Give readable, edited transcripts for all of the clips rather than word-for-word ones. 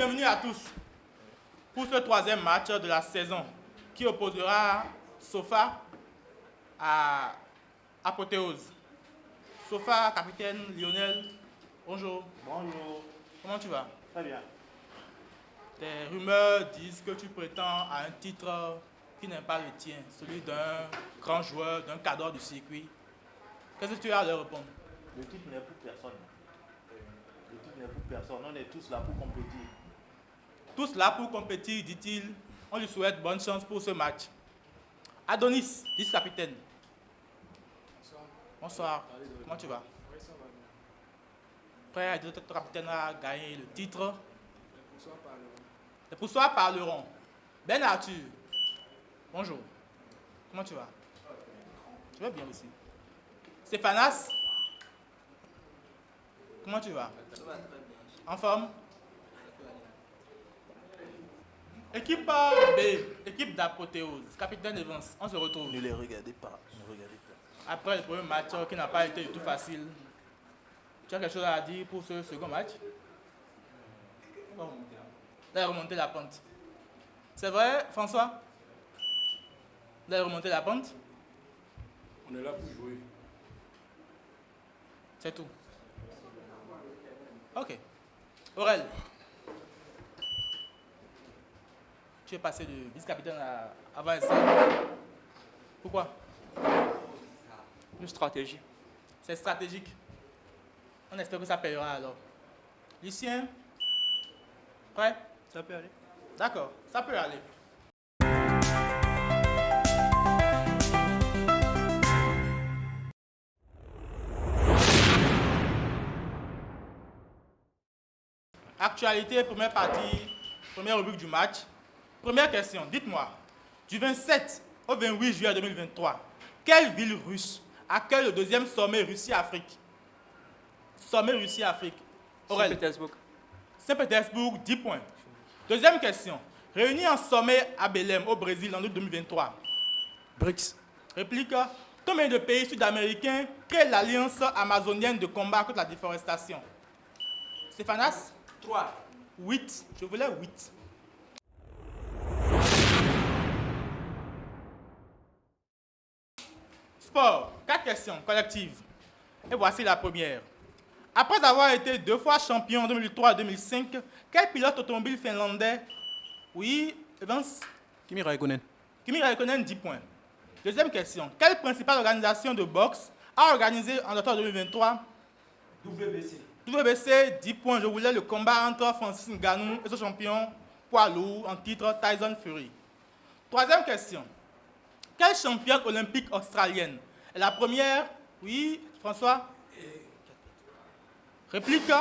bienvenue à tous pour ce troisième match de la saison qui opposera Sofa à Apothéose. Sofa, capitaine Lionel, bonjour. Bonjour. Comment tu vas? Très bien. Tes rumeurs disent que tu prétends à un titre qui n'est pas le tien, celui d'un grand joueur, d'un cadre du circuit. Qu'est-ce que tu as à leur répondre? Le titre n'est pour personne. Le titre n'est pour personne. On est tous là pour compétir. Tous là pour compétir, dit-il. On lui souhaite bonne chance pour ce match. Adonis, vice-capitaine. Bonsoir. Comment tu vas? Prêt à dire que ton capitaine a gagné le titre? Les poussoirs parleront. Ben Arthur. Bonjour. Comment tu vas? Je vais bien aussi. Stéphanas. Comment tu vas? En forme? Équipe B, équipe d'Apothéose. Capitaine Evans, on se retrouve. Ne les regardez pas. Ne regardez pas. Après le premier match qui n'a pas été du tout facile, tu as quelque chose à dire pour ce second match? On va remonter la pente. C'est vrai, François? Vous allez remonter la pente? On est là pour jouer. C'est tout. Ok. Aurel. Tu es passé de vice-capitaine à avant-essai. Pourquoi? Une stratégie. C'est stratégique. On espère que ça payera alors. Lucien? Prêt? Ça peut aller. D'accord, ça peut aller. Actualité, première partie, première rubrique du match. Première question, dites-moi, du 27 au 28 juillet 2023, quelle ville russe accueille le deuxième sommet Russie-Afrique? Sommet Russie-Afrique. Aurel. Saint-Pétersbourg. Saint-Pétersbourg, 10 points. Deuxième question. Réunis en sommet à Belém, au Brésil, en août 2023. BRICS. Réplique. Combien de pays sud-américains créent l'Alliance amazonienne de combat contre la déforestation? Stéphanas? 3. 8. Je voulais 8. Sport. 4 questions collectives. Et voici la première. Après avoir été 2 fois champion en 2003 et 2005, quel pilote automobile finlandais? Oui, Evans? Kimi Raikkonen. Kimi Raikkonen, 10 points. Deuxième question. Quelle principale organisation de boxe a organisé en octobre 2023? WBC. WBC, 10 points. Je voulais le combat entre Francis Ngannou et son champion poids lourd en titre Tyson Fury. Troisième question. Quelle championne olympique australienne est la première? Oui, François? Réplique.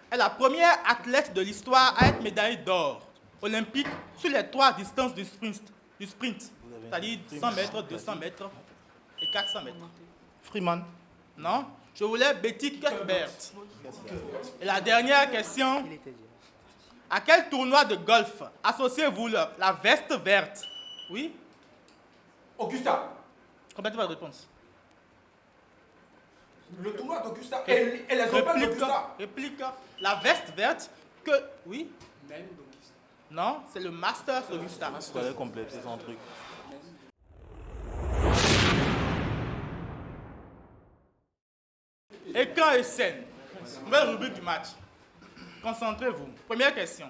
Est la première athlète de l'histoire à être médaillée d'or olympique sur les 3 distances du sprint. C'est-à-dire 100 mètres, 200 mètres et 400 mètres. Freeman. Non? Je voulais Betty Cuthbert. Et la dernière question. À quel tournoi de golf associez-vous la veste verte? Oui? Augusta. Complétez votre réponse. Le tournoi d'Augusta et les Open d'Augusta. Réplique. La veste verte que... Oui? Non, c'est le Masters d'Augusta. Il fallait compléter son truc. Écran et scène. Nouvelle rubrique du match. Concentrez-vous. Première question.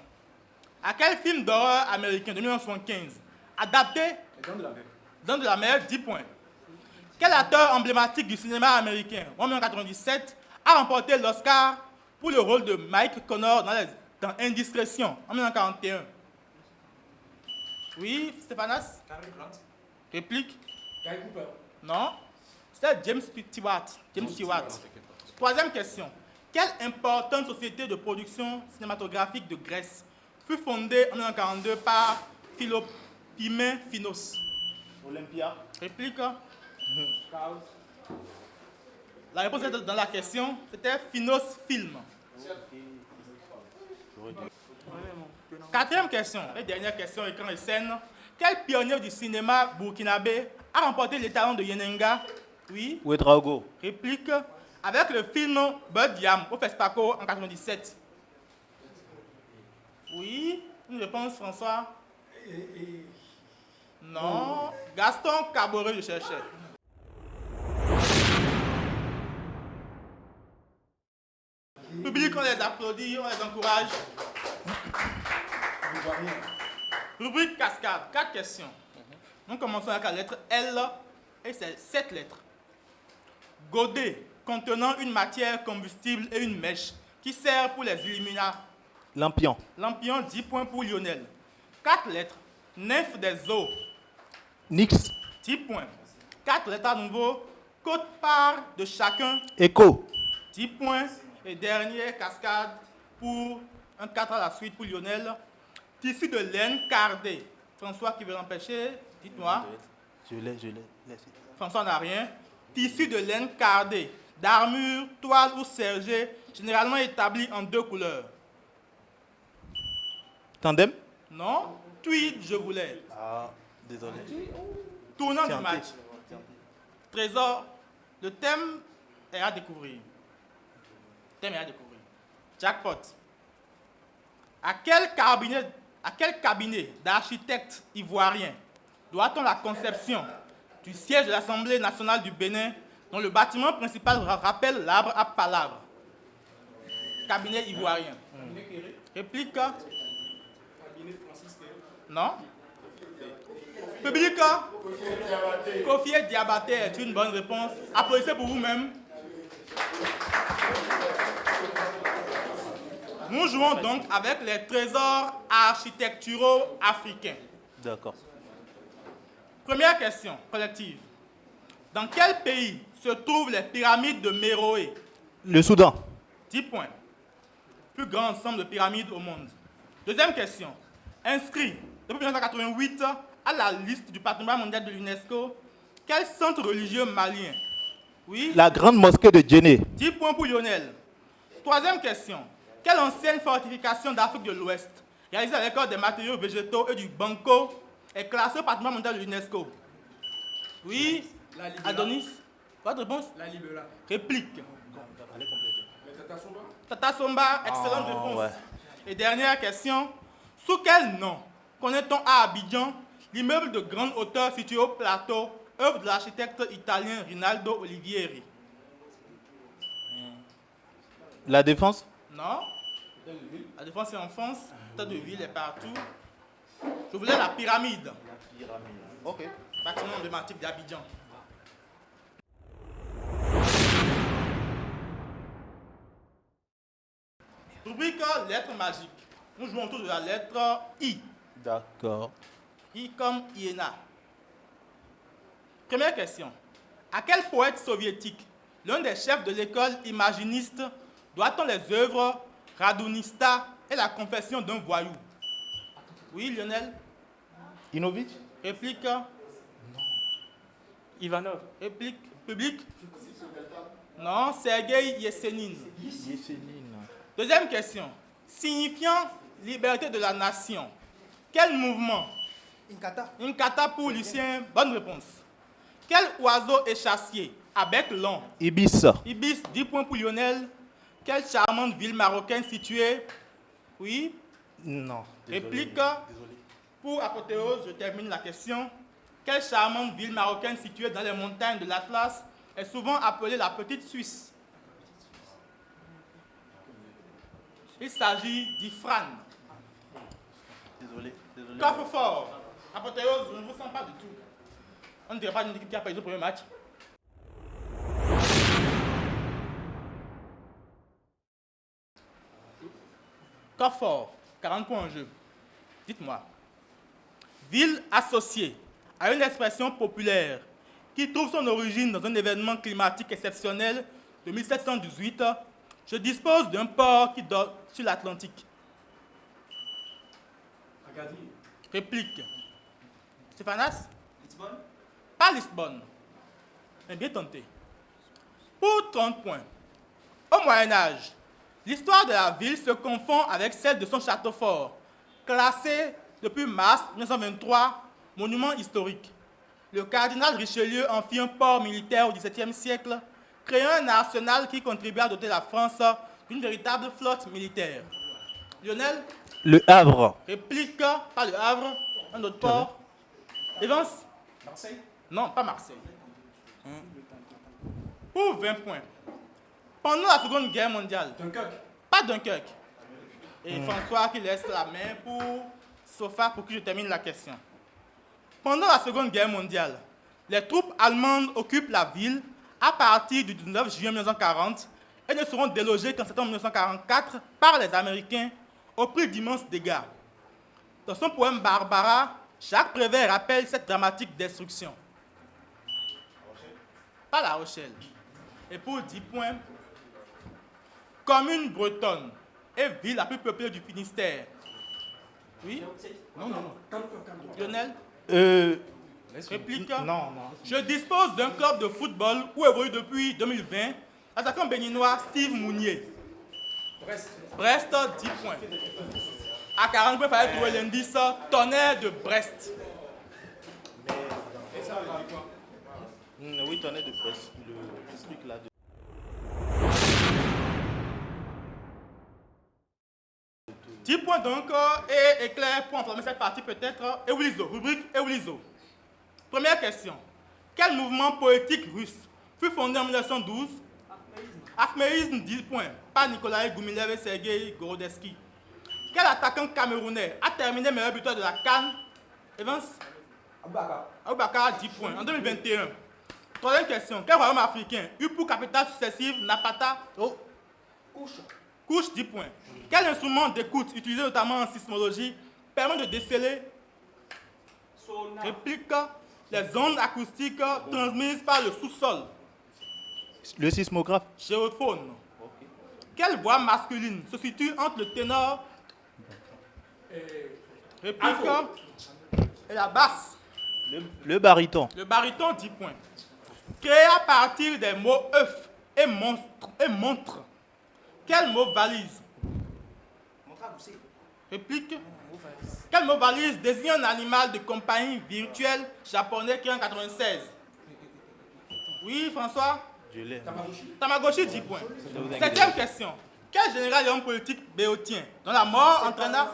À quel film d'horreur américain de 1975, adapté Dents de la mer, 10 points. Quel acteur emblématique du cinéma américain, en 1997, a remporté l'Oscar pour le rôle de Mike Connor dans Indiscrétion, en 1941? Oui, Stéphanas? Réplique? Guy Cooper. Non. C'était James Stewart. Troisième question. Quelle importante société de production cinématographique de Grèce fut fondée en 1942 par Philopimé Phinos? Olympia. Réplique. La réponse était dans la question, c'était Phinos Film. Quatrième question, et dernière question, écran et scène. Quel pionnier du cinéma burkinabé a remporté l'étalon de Yenenga? Oui. Ouedraogo. Réplique. Avec le film Bird Yam au FESPACO en 1997. Oui. Une réponse, François? Non. Gaston Caboret, je cherchais. Public, on les applaudit, on les encourage. Rubrique cascade, 4 questions. Nous commençons avec la lettre L et c'est 7 lettres. Godet contenant une matière combustible et une mèche qui sert pour les illuminats. Lampion. Lampion, 10 points pour Lionel. 4 lettres. Nymphe des eaux, Nix. 10 points. 4 lettres à nouveau. Quote-part de chacun, Écho. 10 points. Et dernière cascade pour un 4 à la suite pour Lionel. Tissu de laine cardé. François qui veut l'empêcher, dites-moi. Je l'ai. François n'a rien. Tissu de laine cardé, d'armure, toile ou sergé, généralement établi en 2 couleurs. Tandem. Non, tweed, je voulais. Ah, désolé. Tournant Tiens, du match. Trésor, le thème est à découvrir. Jackpot. À quel cabinet d'architectes ivoiriens doit-on la conception du siège de l'Assemblée nationale du Bénin, dont le bâtiment principal rappelle l'arbre à palabre? Cabinet ivoirien. Réplique. Cabinet Francis Théo. Non. Public. Kofi Diabaté est une bonne réponse. Applaudissez pour vous-même. Nous jouons donc avec les trésors architecturaux africains. D'accord. Première question collective. Dans quel pays se trouvent les pyramides de Méroé? Le Soudan. 10 points. Plus grand ensemble de pyramides au monde. Deuxième question. Inscrit depuis 1988 à la liste du patrimoine mondial de l'UNESCO, quel centre religieux malien? Oui. La grande mosquée de Djenné. 10 points pour Lionel. Troisième question. Quelle ancienne fortification d'Afrique de l'Ouest, réalisée avec des matériaux végétaux et du banco, est classée au patrimoine mondial de l'UNESCO? Oui. La Libéra. Adonis. Votre réponse? La Libéra. Réplique. Le Tata Somba. Tata Somba, excellente réponse. Ouais. Et dernière question. Sous quel nom connaît-on à Abidjan l'immeuble de grande hauteur situé au plateau, œuvre de l'architecte italien Rinaldo Olivieri? La Défense. Non. La Défense est en France. Tête de ville est partout. Je voulais la pyramide. Ok. Bâtiment emblématique d'Abidjan. Rubrique lettres magiques. Nous jouons autour de la lettre I. D'accord. I comme Iéna. Première question. À quel poète soviétique, l'un des chefs de l'école imaginiste, doit-on les œuvres Radunista et la confession d'un voyou? Oui, Lionel. Inovitch. Réplique. Ivanov. Réplique. Public. Non, Sergei Yesenin. Deuxième question. Signifiant liberté de la nation. Quel mouvement? Inkata pour Lucien. Bonne réponse. Quel oiseau échassier à bec long? Ibis. Ibis, 10 points pour Lionel. Quelle charmante ville marocaine située? Oui. Non. Réplique. Pour Apothéose, je termine la question. Quelle charmante ville marocaine située dans les montagnes de l'Atlas est souvent appelée la Petite Suisse? Il s'agit d'Ifrane. Désolé. Coffre fort. Apothéose, je ne vous sens pas du tout. On ne dirait pas d'une équipe qui a perdu le premier match. Coffre fort, 40 points en jeu. Dites-moi. Ville associée à une expression populaire qui trouve son origine dans un événement climatique exceptionnel de 1718, je dispose d'un port qui donne sur l'Atlantique. Agadir. Réplique. Stéphanas? Lisbonne. Pas Lisbonne. Mais bien tenté. Pour 30 points. Au Moyen-Âge, l'histoire de la ville se confond avec celle de son château fort, classé depuis mars 1923 monument historique. Le cardinal Richelieu en fit un port militaire au XVIIe siècle, créant un arsenal qui contribua à doter la France d'une véritable flotte militaire. Lionel, Le Havre. réplique, pas le Havre, un autre port. Evans? Marseille. Non, pas Marseille. Pour 20 points. Pendant la Seconde Guerre mondiale, Dunkerque. pas Dunkerque. Et François qui laisse la main pour Sofa pour que je termine la question. Pendant la Seconde Guerre mondiale, les troupes allemandes occupent la ville à partir du 19 juillet 1940 et ne seront délogées qu'en septembre 1944 par les Américains au prix d'immenses dégâts. Dans son poème Barbara, Jacques Prévert rappelle cette dramatique destruction. Pas La Rochelle. Et pour 10 points, commune bretonne et ville la plus peuplée du Finistère. Oui? Non. Lionel? Réplique? Non. Je dispose d'un club de football où évolue depuis 2020 l'attaquant béninois Steve Mounier. Brest, 10 points. À 40 points, il fallait trouver l'indice Tonnerre de Brest. Et ça, on a dit quoi? Oui, t'en es de Brest. Le truc là. 10 points donc, et éclair pour informer cette partie peut-être. Ewulizo, rubrique Ewulizo. Première question. Quel mouvement politique russe fut fondé en 1912? Akhmérisme, 10 points. Par Nikolai Goumilev et Sergei Gorodetsky. Quel attaquant camerounais a terminé meilleur buteur de la CAN? Evans? Aboubakar, 10 points. En 2021. Troisième question. Quel royaume africain eut pour capitale successive Napata? Couche, 10 points. Quel instrument d'écoute utilisé notamment en sismologie permet de déceler réplique les ondes acoustiques transmises par le sous-sol? Le sismographe. Géophone. Quelle voix masculine se situe entre le ténor réplique et la basse? Le baryton. Le baryton, 10 points. Créé à partir des mots œuf et montre. Quel mot valise? Réplique. Quel mot valise désigne un animal de compagnie virtuel japonais créé en 1996? Oui, François? Je l'ai. Tamagotchi, 10 points. Septième question. Quel général et homme politique béotien dont la mort entraîna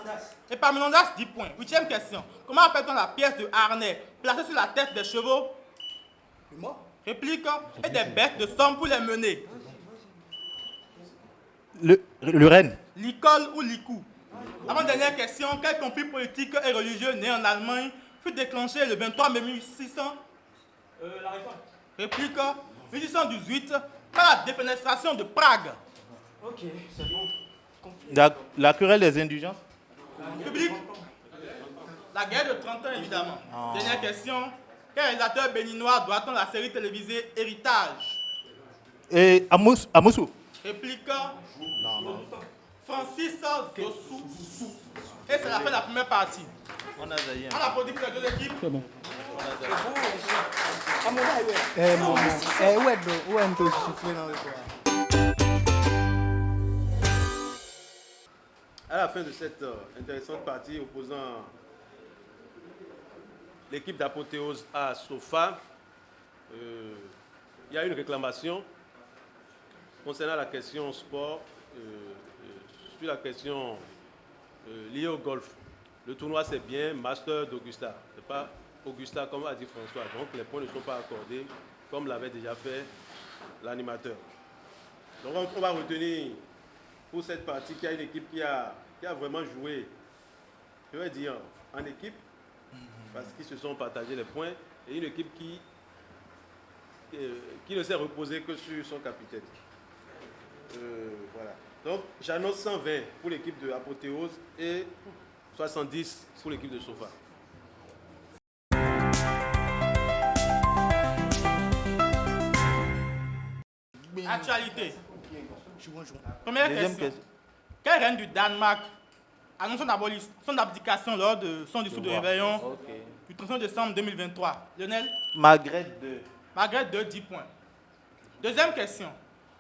Épaminondas, 10 points. Huitième question. Comment appelle-t-on la pièce de harnais placée sur la tête des chevaux? Réplique. Et des bêtes de somme pour les mener? Le renne. L'école ou l'icou? Avant-dernière question. Quel conflit politique et religieux né en Allemagne fut déclenché le 23 mai 1600? La réforme. Réplique. 1618 par la défenestration de Prague. Ok, c'est bon. La querelle des indulgences. Public. La guerre de 30 ans, évidemment. Dernière question. Quel réalisateur béninois doit-on la série télévisée Héritage? Et Amoussou. Réplique. Francis Zossou. Et c'est la fin de la première partie. On a Zaïen. On applaudit pour les deux équipes. C'est bon. À la fin de cette intéressante partie opposant l'équipe d'Apothéose à Sofa, il y a une réclamation concernant la question sport, sur la question liée au golf. Le tournoi, c'est bien Master d'Augusta. Ce n'est pas Augusta, comme a dit François. Donc, les points ne sont pas accordés, comme l'avait déjà fait l'animateur. Donc, on va retenir pour cette partie qu'il y a une équipe qui a vraiment joué, je vais dire, en équipe, parce qu'ils se sont partagés les points, et une équipe qui ne s'est reposée que sur son capitaine. Voilà. Donc, j'annonce 120 pour l'équipe de Apothéose et 70 pour l'équipe de Sofa. Actualité. Première Deuxième question. Quelle reine du Danemark annonce son abdication lors de son discours de réveillon du 31 décembre 2023? Lionel? Margaret II. Margaret II, 10 points. Deuxième question.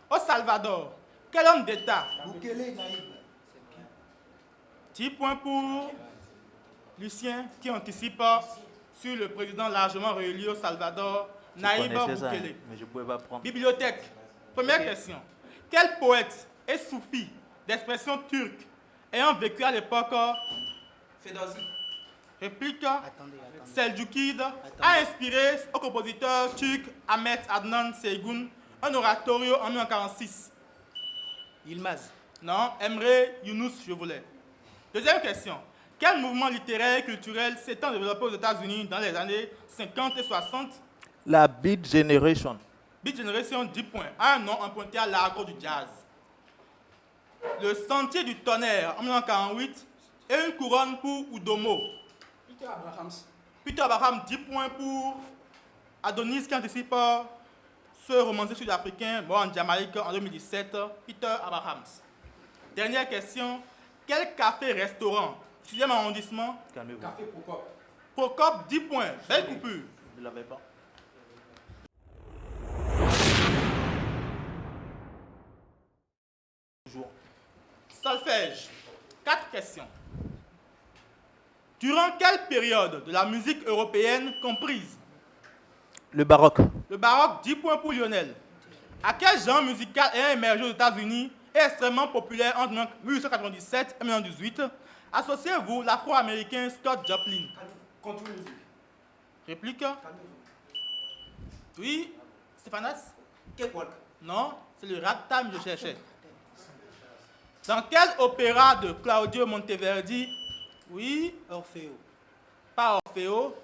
Au Salvador, quel homme d'État? 10 points pour Lucien qui anticipe sur le président largement réélu au Salvador, Naïb Boukele. Mais je ne pouvais pas prendre. Bibliothèque. Première question. Quel poète et soufi d'expression turque ayant vécu à l'époque Fedozi. réplique Attendez. Seljukide a inspiré au compositeur turc Ahmet Adnan Seygun un oratorio en 1946. Yilmaz. Non, Emre Yunus, je voulais. Deuxième question. Quel mouvement littéraire et culturel s'étant développé aux États-Unis dans les années 50 et 60? La Beat Generation. Beat Generation 10 points. Un nom emprunté à l'agro du jazz. Le Sentier du Tonnerre en 1948 et une couronne pour Udomo. Peter Abrahams. Peter Abraham, 10 points pour Adonis qui anticipe ce romancier sud-africain mort en Jamaïque en 2017, Peter Abrahams. Dernière question. Quel café-restaurant, 6e arrondissement, Calmez-vous. Café Procop. Procop, 10 points. Belle coupure. Je ne l'avais pas. Solfège. 4 questions. Durant quelle période de la musique européenne comprise Le baroque. le baroque, 10 points pour Lionel. À quel genre musical ayant émergé aux États-Unis et extrêmement populaire entre 1897 et 1918 associez-vous l'afro-américain Scott Joplin? Country music. Réplique. Oui, Stéphanas? Cakewalk. Non, c'est le ragtime que je cherchais. Dans quel opéra de Claudio Monteverdi? Oui, Orfeo. pas Orfeo.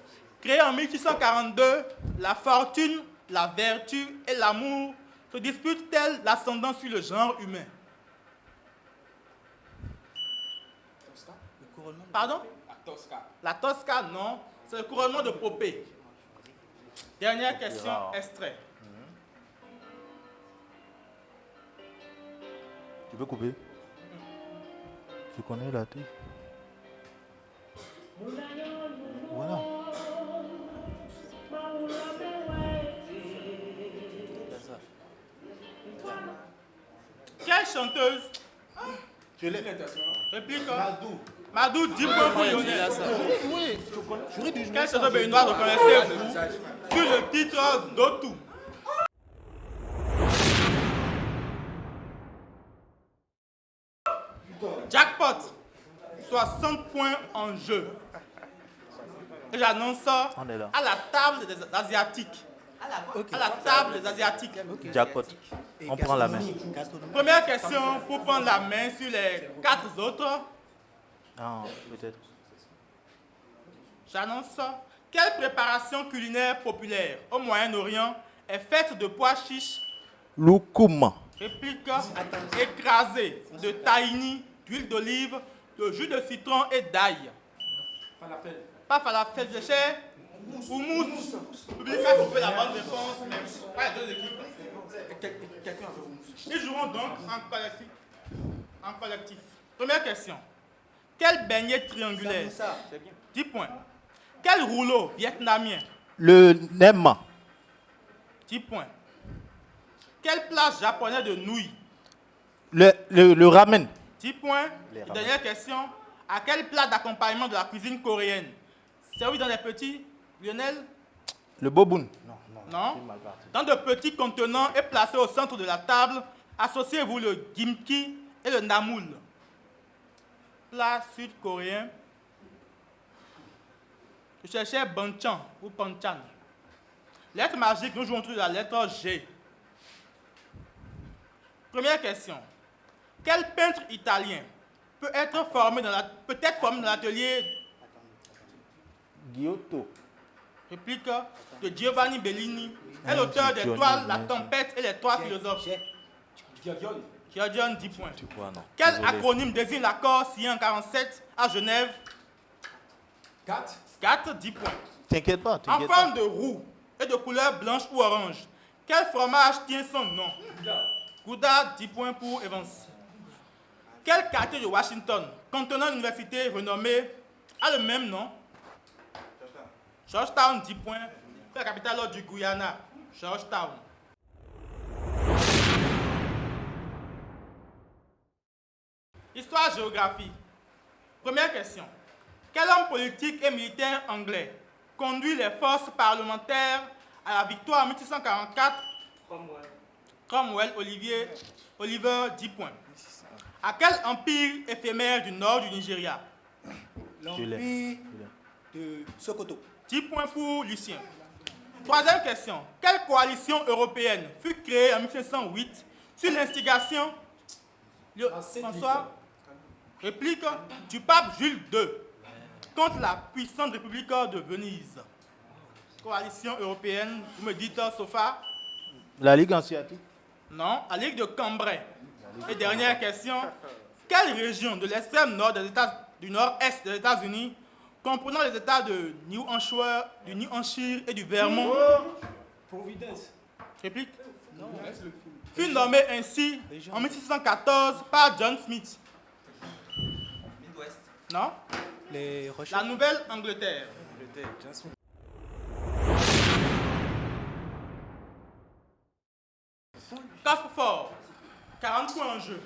Créé en 1642, la fortune, la vertu et l'amour se disputent-elles l'ascendant sur le genre humain? Tosca. Le couronnement. Pardon? La Tosca. La Tosca, non. C'est le couronnement de Popée. Dernière question, rare. extrait. Tu peux couper? Tu connais la tête? Voilà. Quelle chanteuse? Je l'ai. Présentation. Réplique. Madou. Madou, 10 points pour Lionel. Oui, j'aurais dû jouer. Quelle chanteuse béninoise reconnaissez-vous sur le titre d'Otu? Jackpot, 60 points en jeu. Et j'annonce ça On est là. à la table des Asiatiques. À la table des Asiatiques. Jackpot. Et On prend la main. gastronomie. Première question pour prendre la main sur les 4 autres. Non, peut-être. J'annonce ça. Quelle préparation culinaire populaire au Moyen-Orient est faite de pois chiches, Loukoum. réplique, écrasés de tahini, d'huile d'olive, de jus de citron et d'ail? Falafel. Pas falafel, je cherche houmous. Le public a trouvé la bonne réponse, mais pas les deux équipes. Quelqu'un avait houmous. Ils joueront donc en collectif. En collectif. Première question. Quel beignet triangulaire? Samoussa. 10 points. Quel rouleau vietnamien? Le Nem. 10 points. Quel plat japonais de nouilles? Le ramen. 10 points. Les ramen. Dernière question. À quel plat d'accompagnement de la cuisine coréenne? Servi dans des petits, Lionel? Le boboun. Non. Dans de petits contenants et placé au centre de la table, associez-vous le gimchi et le namoul. Plat sud-coréen. Je cherchais banchan ou panchan. Lettre magique, nous jouons autour de la lettre G. Première question. Quel peintre italien peut-être formé dans l'atelier Giotto. réplique de Giovanni Bellini est l'auteur des Giovanni toiles La Bellini. Tempête et les Trois Philosophes? J'ai. Giorgione. Giorgione, 10 points. Tu crois, non? Quel Désolé. acronyme désigne l'accord signé en 1947 à Genève? 4. 4, 10 points. T'inquiète pas, En t'inquiète pas. forme de roue et de couleur blanche ou orange, quel fromage tient son nom? Gouda, 10 points pour Evans. Quel quartier de Washington, contenant une université renommée, a le même nom? Georgetown, 10 points. C'est la capitale du Guyana. Georgetown. Histoire-géographie. Première question. Quel homme politique et militaire anglais conduit les forces parlementaires à la victoire en 1644? Cromwell, Oliver, 10 points. À quel empire éphémère du nord du Nigeria? L'empire de Sokoto. 10 points pour Lucien. Troisième question. Quelle coalition européenne fut créée en 1708 sur l'instigation François, réplique du pape Jules II contre la puissante République de Venise? Coalition européenne, vous me dites, Sofa? La Ligue hanséatique. Non, la Ligue de Cambrai. Et dernière question. Quelle région de l'extrême nord des États du nord-est des États-Unis, comprenant les États de New Hampshire, du New Hampshire et du Vermont, Providence. réplique, Non. fut nommée ainsi en 1614 par John Smith? Midwest. Non? Les Rocheuses. La Nouvelle-Angleterre. Coffre-fort. 40 points en jeu.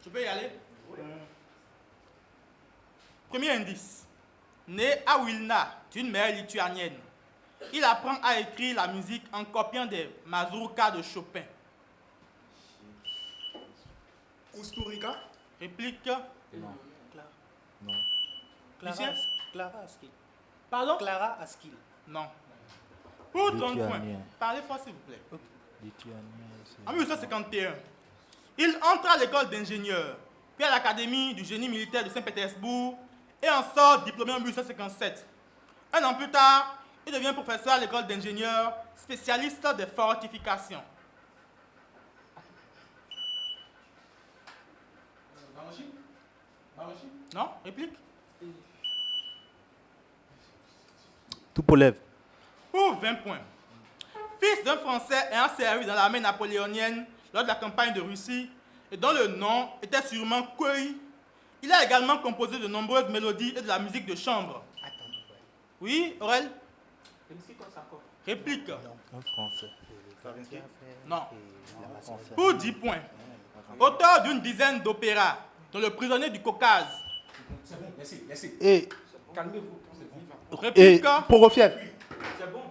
Je peux y aller? Premier indice. Né à Wilna, d'une mère lituanienne, il apprend à écrire la musique en copiant des mazurkas de Chopin. Kusturica. Réplique. Non. Lucien? Clara Askill. Pardon? Clara Askill. Non. Pour 30 points. Lituanien. Parlez fort s'il vous plaît. Lituanien, c'est- En 1851, il entre à l'école d'ingénieur, puis à l'académie du génie militaire de Saint-Pétersbourg et en sort diplômé en 1857. Un an plus tard, il devient professeur à l'école d'ingénieurs, spécialiste des fortifications. Non? Réplique? Tout pour lèvres. Pour 20 points. Fils d'un Français ayant servi dans l'armée napoléonienne lors de la campagne de Russie et dont le nom était sûrement Cueil, il a également composé de nombreuses mélodies et de la musique de chambre. Oui, Aurel? Réplique. Un français. Non. Pour 10 points. Auteur d'une dizaine d'opéras, dont Le prisonnier du Caucase. C'est bon, laissez. Et, Calmez-vous. Réplique. Prokofiev. C'est bon.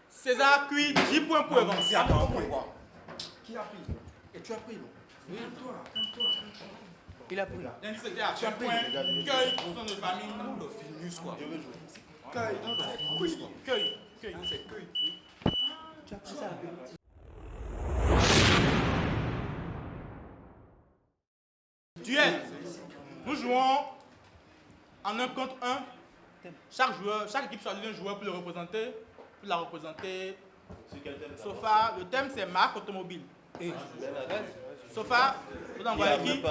César Cuit, 10 points pour Evans. C'est à toi. Qui a pris? Et tu as pris, non? Oui, calme-toi. Il a pris. L'indice était à 20 points. Cueil, pour son de famille. Le finus, quoi. Cueil. C'est que. Tu as pris ça. Duel. Nous jouons en 1 contre 1. Chaque équipe choisit un joueur pour le représenter. Pour la représenter. Sofa, le thème c'est marque automobile. Sofa, vous envoyez qui?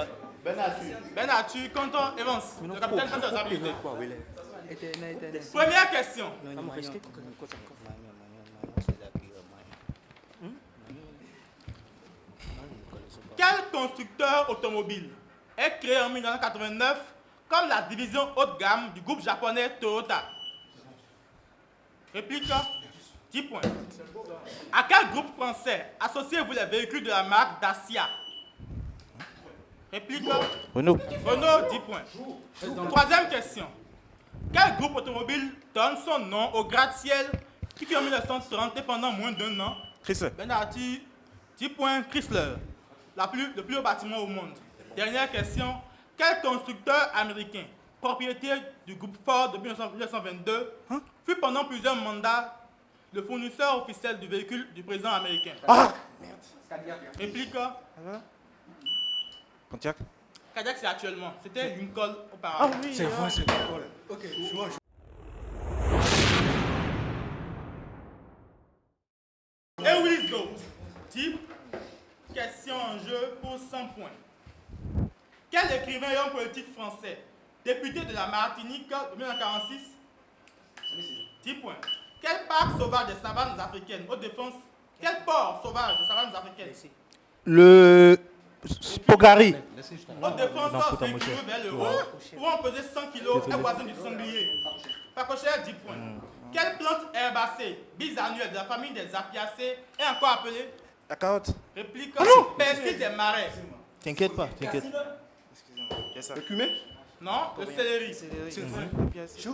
Ben Arthur contre Evans, le capitaine contre les habilités. Première question. Quel constructeur automobile est créé en 1989 comme la division haut de gamme du groupe japonais Toyota? Réplique. 10 points. À quel groupe français associez-vous les véhicules de la marque Dacia? Réplique. Renault. Renault, 10 points. Troisième question. Quel groupe automobile donne son nom au gratte-ciel qui fut en 1930 et pendant moins d'1 an? Chrysler. Ben Arthur, 10 points. Chrysler, le plus haut bâtiment au monde. Dernière question. Quel constructeur américain, propriétaire du groupe Ford depuis 1922, fut pendant plusieurs mandats le fournisseur officiel du véhicule du président américain? Ah! Réplique. Pontiac. Cadillac, c'est actuellement. C'était Lincoln auparavant. C'est vrai, c'est d'accord. Ok, je vois. Et Wilzo, type, question en jeu pour 100 points. Quel écrivain et homme politique français, député de la Martinique de 1946? 10 points. Quel parc sauvage des savanes africaines, haute défense? Quel port sauvage des savanes africaines? Le Spogari. Haute défense sort 5 kg vers le haut, pouvant peser 100 kg et voisin du sanglier. Pacochère, 10 points. Quelle plante herbacée, bisannuelle de la famille des apiacées est encore appelée? La carotte. Réplique. Persil des marais. T'inquiète pas, t'inquiète. Le cumin. Non, le céleri.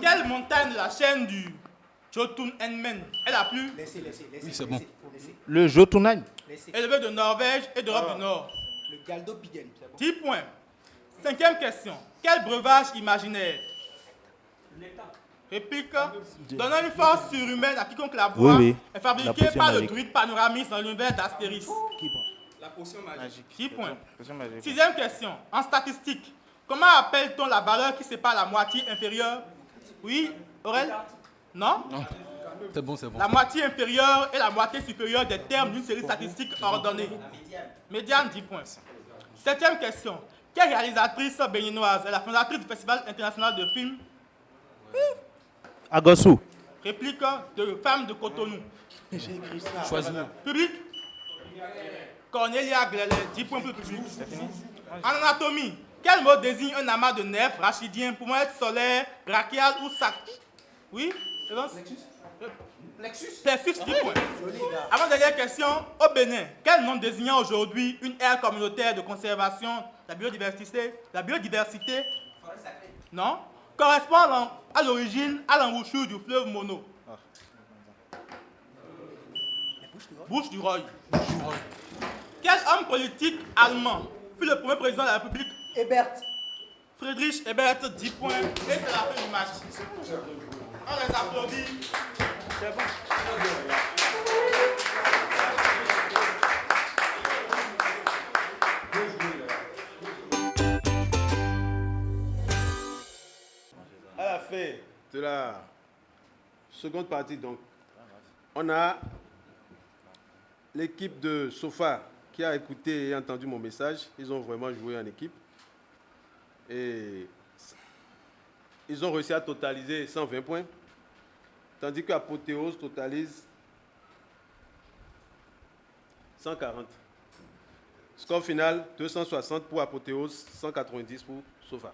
Quelle montagne de la chaîne du Jotunheimen est la plus Laissez. Oui, c'est bon. Le Jotunheim. élevée de Norvège et d'Europe du Nord? Le Galdo Pigen. 10 points. 5e question. Quel breuvage imaginaire? Réplique. Donnant une force surhumaine à quiconque la boit, Oui, oui. est fabriqué La potion par le magique. druide Panoramis dans l'univers d'Astéris. La potion magique. 10 points. Potion magique. 6e question. En statistique, comment appelle-t-on la valeur qui sépare la moitié inférieure? Oui, Aurel? Non? C'est bon, c'est bon. La moitié inférieure et la moitié supérieure des termes d'une série statistique ordonnée. Médiane, 10 points. 7e question. Quelle réalisatrice béninoise est la fondatrice du Festival international de films? Agossou. Réplique de Femmes de Cotonou. Choisis-nous. Public? Cornelia Glele, 10 points pour le public. En anatomie, quel mot désigne un amas de nerfs rachidiens pouvant être solaire, brachial ou sac? Oui? Réponse? Plexus, 10 points. Avant-dernière question, au Bénin, quel nom désignant aujourd'hui une aire communautaire de conservation de la biodiversité, non, correspond à l'origine à l'embouchure du fleuve Mono? Bouche du Roy. Quel homme politique allemand fut le premier président de la République? Ebert. Friedrich Ebert, 10 points. Et c'est la fin du match. On les applaudit. C'est bon. À la fin de la seconde partie, donc, on a l'équipe de Sofa qui a écouté et entendu mon message. Ils ont vraiment joué en équipe. Et ils ont réussi à totaliser 120 points. Tandis qu'Apothéose totalise 140. Score final, 260 pour Apothéose, 190 pour Sofa.